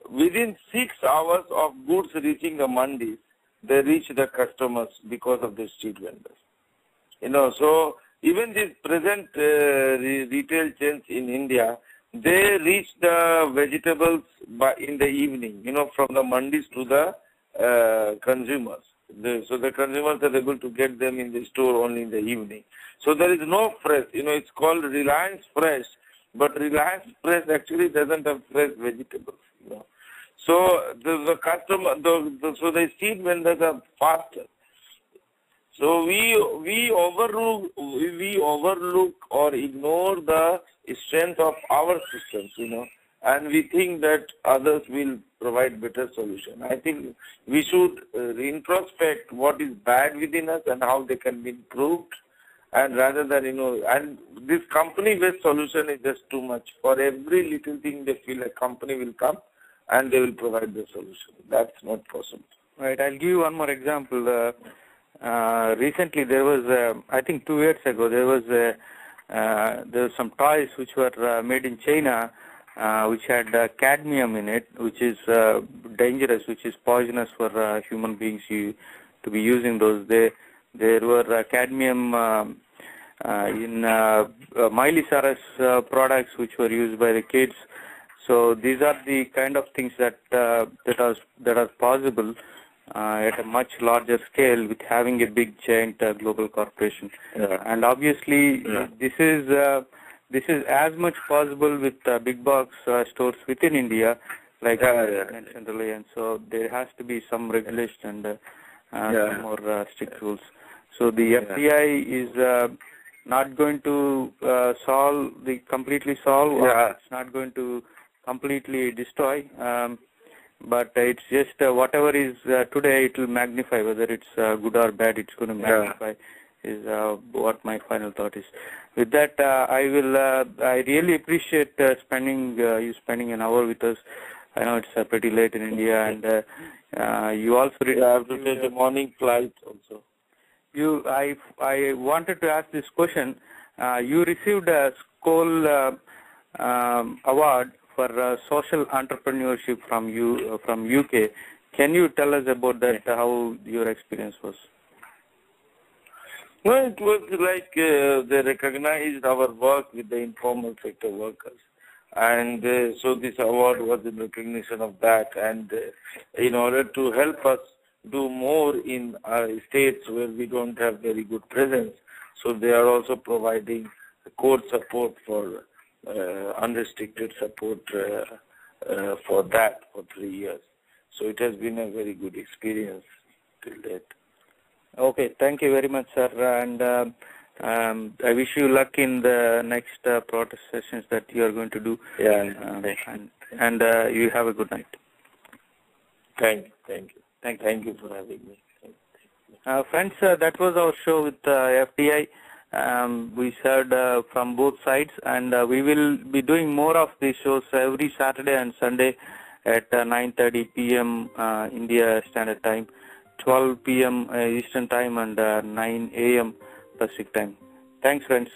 within 6 hours of goods reaching the mandis, they reach the customers because of the street vendors. So even these present retail chains in India, they reach the vegetables in the evening, from the mandis to the consumers. So the consumers are able to get them in the store only in the evening. So there is no fresh, it's called Reliance Fresh, but Reliance Fresh actually doesn't have fresh vegetables. So the customer, so the street vendors are faster. So we overlook or ignore the strength of our systems, and we think that others will provide better solution. I think we should introspect what is bad within us and how they can be improved, and rather than, and this company-based solution is just too much. For every little thing they feel a company will come and they will provide the solution. That's not possible. Right. I'll give you one more example. Recently there was, I think 2 years ago, there was some toys which were made in China, which had cadmium in it, which is dangerous, which is poisonous for human beings to be using those. There were cadmium in Miley-Cyrus products which were used by the kids. So these are the kind of things that are possible at a much larger scale with having a big giant global corporation. And obviously this is this is as much possible with big box stores within India, like mentioned Reliance. So there has to be some regulation and some more strict rules. So the FDI is not going to completely solve. Or it's not going to completely destroy. But it's just whatever is today, it will magnify. Whether it's good or bad, it's going to magnify. Is what my final thought is. With that, I really appreciate you spending an hour with us. I know it's pretty late in India, and you also have to take a morning flight also. I wanted to ask this question. You received a Skoll award for social entrepreneurship from UK. Can you tell us about that? How your experience was? Well, it was like they recognized our work with the informal sector workers. And so this award was in recognition of that. And in order to help us do more in states where we don't have very good presence, so they are also providing code support for unrestricted support for that for 3 years. So it has been a very good experience till date. Okay, thank you very much, sir, and I wish you luck in the next protest sessions that you are going to do. And you have a good night. Thank you for having me. Friends, that was our show with FDI. We heard from both sides, and we will be doing more of these shows every Saturday and Sunday at 9:30 p.m. India Standard Time, 12 p.m. Eastern Time, and 9 a.m. Pacific Time. Thanks, friends.